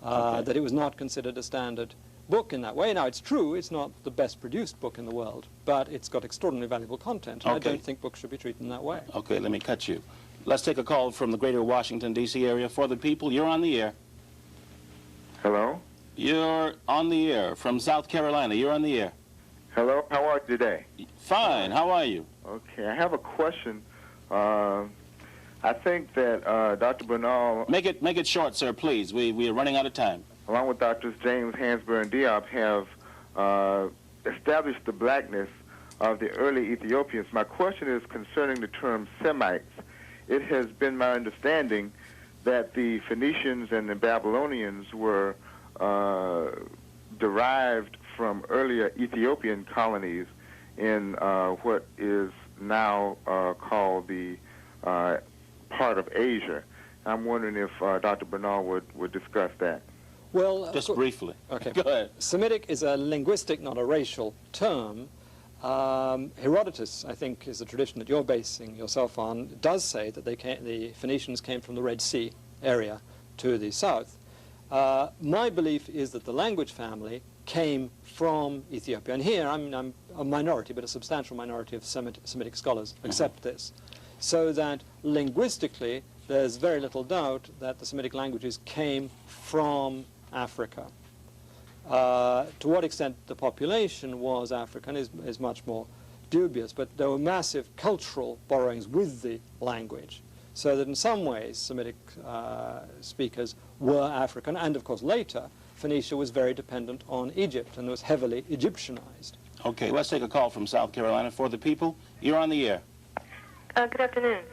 that it was not considered a standard book in that way. Now, it's true, it's not the best produced book in the world, but it's got extraordinarily valuable content. And I don't think books should be treated in that way. Okay, let me cut you. Let's take a call from the greater Washington, D.C. area. For the people, you're on the air. Hello? You're on the air. From South Carolina, you're on the air. Hello, how are you today? Fine, how are you? Okay, I have a question. I think that Dr. Bernal, Make it short, sir, please. We are running out of time. along with Drs. James, Hansberry, and Diop, have established the blackness of the early Ethiopians. My question is concerning the term Semites. It has been my understanding that the Phoenicians and the Babylonians were derived from earlier Ethiopian colonies in what is now called the part of Asia. I'm wondering if Dr. Bernal would discuss that. Well, Just briefly. Okay. Go ahead. Semitic is a linguistic, not a racial term. Herodotus, I think, is the tradition that you're basing yourself on, does say that the Phoenicians came from the Red Sea area to the south. My belief is that the language family came from Ethiopia. And here, I'm a minority, but a substantial minority of Semitic scholars accept this. So that linguistically, there's very little doubt that the Semitic languages came from Africa. To what extent the population was African is much more dubious, but there were massive cultural borrowings with the language, so that in some ways Semitic speakers were African, and of course later Phoenicia was very dependent on Egypt and was heavily Egyptianized. Okay, let's take a call from South Carolina. For the people, you're on the air. Good afternoon.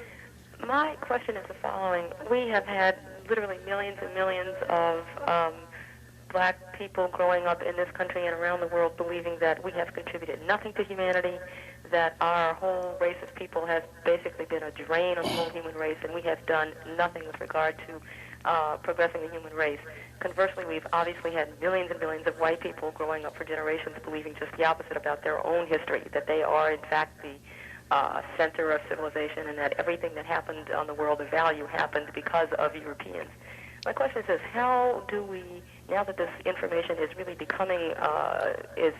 My question is the following. We have had literally millions and millions of black people growing up in this country and around the world believing that we have contributed nothing to humanity, that our whole race of people has basically been a drain on the whole human race, and we have done nothing with regard to progressing the human race. Conversely, we've obviously had millions and millions of white people growing up for generations believing just the opposite about their own history, that they are in fact the center of civilization, and that everything that happened on the world of value happened because of Europeans. My question is this: how do we, now that this information is really becoming, is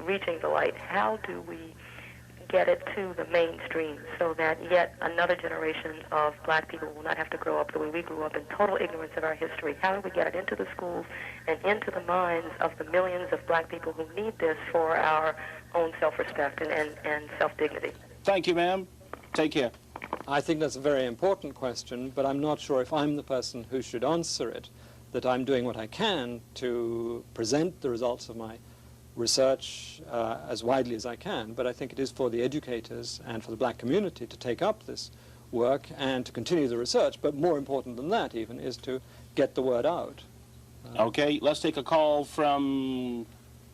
reaching the light, how do we get it to the mainstream so that yet another generation of black people will not have to grow up the way we grew up in total ignorance of our history? How do we get it into the schools and into the minds of the millions of black people who need this for our own self-respect and self-dignity? Thank you, ma'am. Take care. I think that's a very important question, but I'm not sure if I'm the person who should answer it, that I'm doing what I can to present the results of my research as widely as I can, but I think it is for the educators and for the black community to take up this work and to continue the research, but more important than that even is to get the word out. Okay, let's take a call from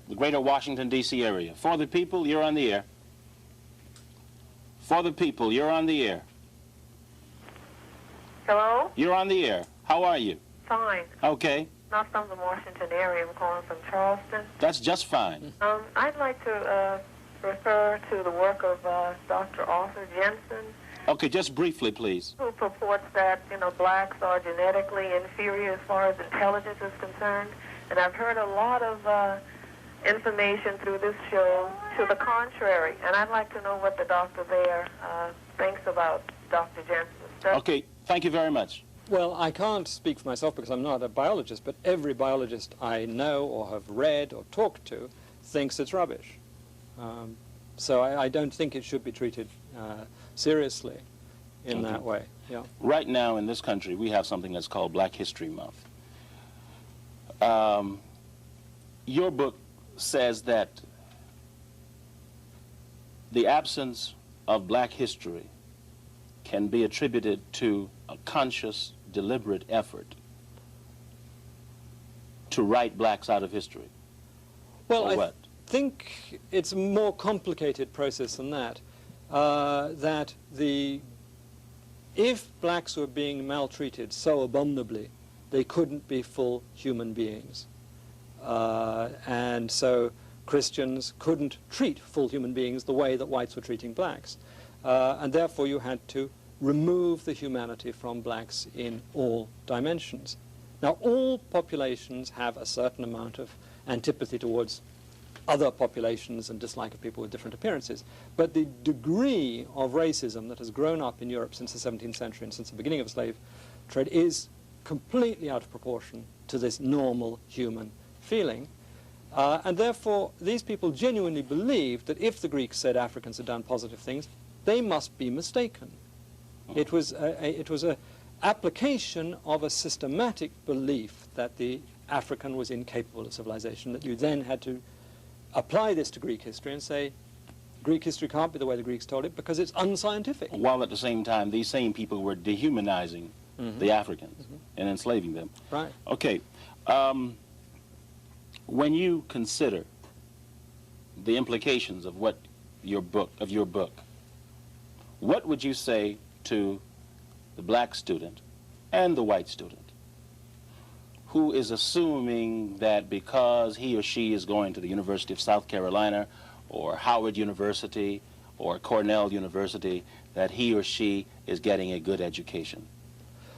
the greater Washington, D.C. area. For the people, you're on the air. For the people, you're on the air. Hello? You're on the air. How are you? Fine. Okay, Not from the Washington area. I'm calling from Charleston. that's just fine. I'd like to refer to the work of Dr. Arthur Jensen, Okay, just briefly, please. who purports that, blacks are genetically inferior as far as intelligence is concerned. And I've heard a lot of information through this show to the contrary. And I'd like to know what the doctor there thinks about Dr. Jensen's stuff. Okay, thank you very much. Well, I can't speak for myself because I'm not a biologist, but every biologist I know or have read or talked to thinks it's rubbish. So I don't think it should be treated seriously in that way. Yeah. Right now in this country, we have something that's called Black History Month. Your book says that the absence of black history can be attributed to a conscious, deliberate effort to write blacks out of history? Well, or I what? think it's a more complicated process than that. If blacks were being maltreated so abominably, they couldn't be full human beings. And so Christians couldn't treat full human beings the way that whites were treating blacks. And therefore you had to remove the humanity from blacks in all dimensions. Now, all populations have a certain amount of antipathy towards other populations and dislike of people with different appearances. But the degree of racism that has grown up in Europe since the 17th century and since the beginning of the slave trade is completely out of proportion to this normal human feeling. And therefore, these people genuinely believed that if the Greeks said Africans had done positive things, they must be mistaken. It was an application of a systematic belief that the African was incapable of civilization, that you then had to apply this to Greek history and say, Greek history can't be the way the Greeks told it because it's unscientific. While at the same time, these same people were dehumanizing the Africans and enslaving them. Right. Okay. When you consider the implications of your book, what would you say to the black student and the white student who is assuming that because he or she is going to the University of South Carolina or Howard University or Cornell University, that he or she is getting a good education?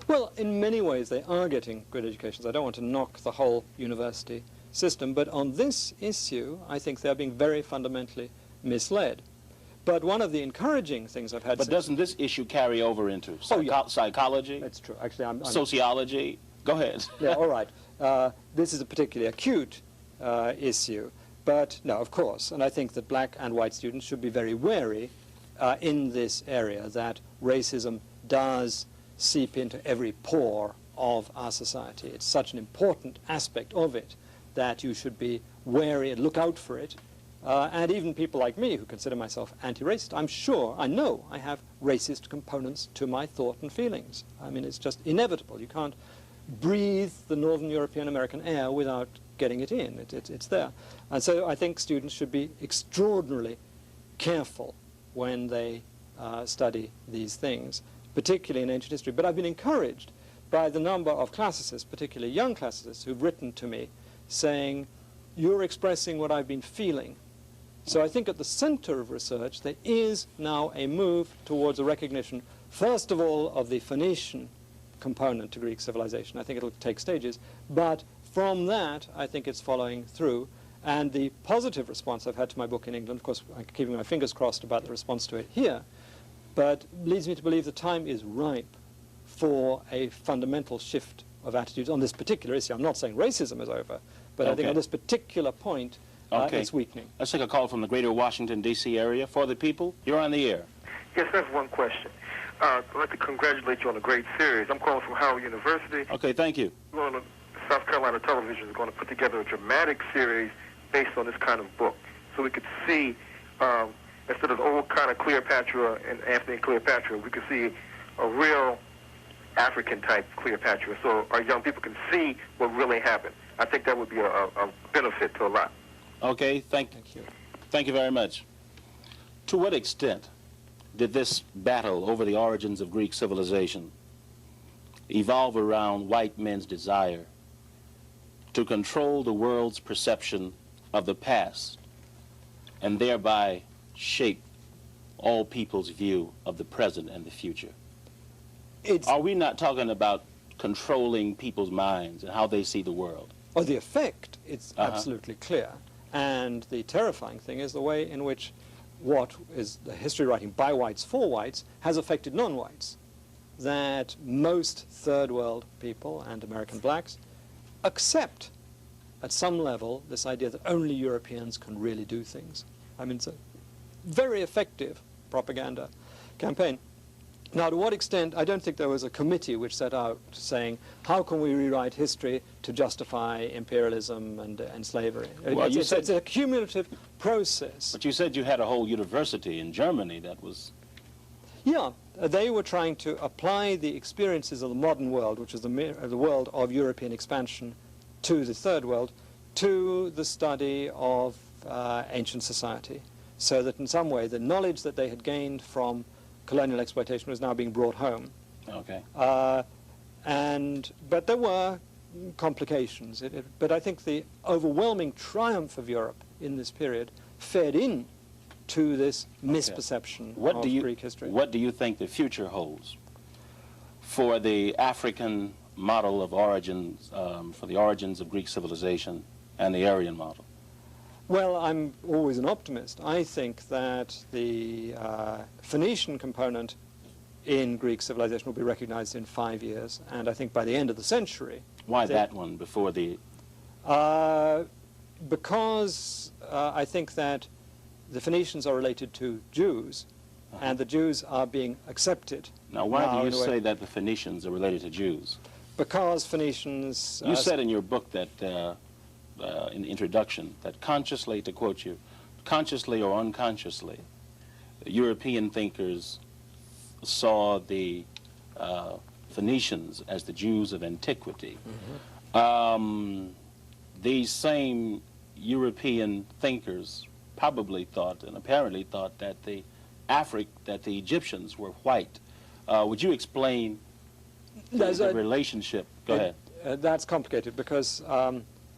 Well, in many ways they are getting good educations. I don't want to knock the whole university system, but on this issue, I think they're being very fundamentally misled. But one of the encouraging things I've had... But doesn't this issue carry over into psychology? That's true. Actually, I'm sociology? Go ahead. Yeah, all right. This is a particularly acute issue. But, no, of course, and I think that black and white students should be very wary in this area, that racism does seep into every pore of our society. It's such an important aspect of it that you should be wary and look out for it. And even people like me who consider myself anti-racist, I know I have racist components to my thought and feelings. I mean, it's just inevitable. You can't breathe the Northern European American air without getting it in. It's there. And so I think students should be extraordinarily careful when they study these things, particularly in ancient history. But I've been encouraged by the number of classicists, particularly young classicists, who've written to me saying, you're expressing what I've been feeling. So I think at the center of research there is now a move towards a recognition, first of all, of the Phoenician component to Greek civilization. I think it'll take stages. But from that, I think it's following through. And the positive response I've had to my book in England, of course, I'm keeping my fingers crossed about the response to it here, but leads me to believe the time is ripe for a fundamental shift of attitudes on this particular issue. I'm not saying racism is over, but I think on this particular point, it's weakening. Let's take a call from the greater Washington, D.C. area. For the people, you're on the air. Yes, that's one question. I'd like to congratulate you on a great series. I'm calling from Howard University. Okay, thank you. South Carolina Television is going to put together a dramatic series based on this kind of book, so we could see, instead of the old kind of Cleopatra and Antony and Cleopatra, we could see a real African-type Cleopatra, so our young people can see what really happened. I think that would be a benefit to a lot. Okay, thank you. Thank you very much. To what extent did this battle over the origins of Greek civilization evolve around white men's desire to control the world's perception of the past and thereby shape all people's view of the present and the future? Are we not talking about controlling people's minds and how they see the world? Oh, the effect is absolutely clear. And the terrifying thing is the way in which what is the history writing by whites for whites has affected non-whites. That most third world people and American blacks accept at some level this idea that only Europeans can really do things. I mean, it's a very effective propaganda campaign. Now, to what extent, I don't think there was a committee which set out saying, how can we rewrite history to justify imperialism and slavery? Well, it's a cumulative process. But you said you had a whole university in Germany that was... Yeah, they were trying to apply the experiences of the modern world, which is the world of European expansion, to the Third World, to the study of ancient society, so that in some way the knowledge that they had gained from colonial exploitation was now being brought home. Okay. But there were complications. But I think the overwhelming triumph of Europe in this period fed in to this misperception of Greek history. What do you think the future holds for the African model of origins, for the origins of Greek civilization and the Aryan model? Well, I'm always an optimist. I think that the Phoenician component in Greek civilization will be recognized in 5 years, and I think by the end of the century. Why that one before the... Because I think that the Phoenicians are related to Jews, and the Jews are being accepted. Now, why do you say that the Phoenicians are related to Jews? Because Phoenicians... You said in your book that, in the introduction, that consciously, to quote you, consciously or unconsciously, European thinkers saw the Phoenicians as the Jews of antiquity. These same European thinkers probably thought, and apparently thought, that the Egyptians were white. Would you explain the relationship? Go ahead. That's complicated because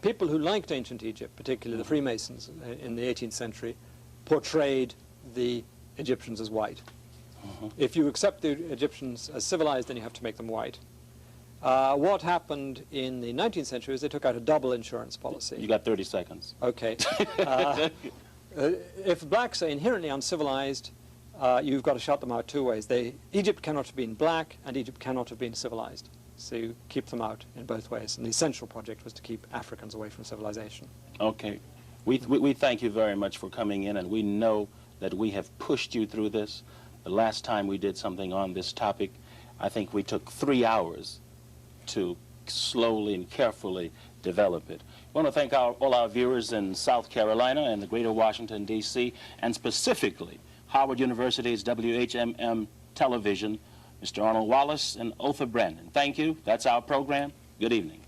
people who liked ancient Egypt, particularly the Freemasons in the 18th century, portrayed the Egyptians as white. If you accept the Egyptians as civilized, then you have to make them white. What happened in the 19th century is they took out a double insurance policy. You got 30 seconds. Okay. If blacks are inherently uncivilized, you've got to shut them out two ways. Egypt cannot have been black, and Egypt cannot have been civilized. So you keep them out in both ways. And the essential project was to keep Africans away from civilization. Okay. We thank you very much for coming in, and we know that we have pushed you through this. The last time we did something on this topic, I think we took 3 hours to slowly and carefully develop it. I want to thank all our viewers in South Carolina and the greater Washington, D.C., and specifically Howard University's WHMM television, Mr. Arnold Wallace and Otha Brandon. Thank you. That's our program. Good evening.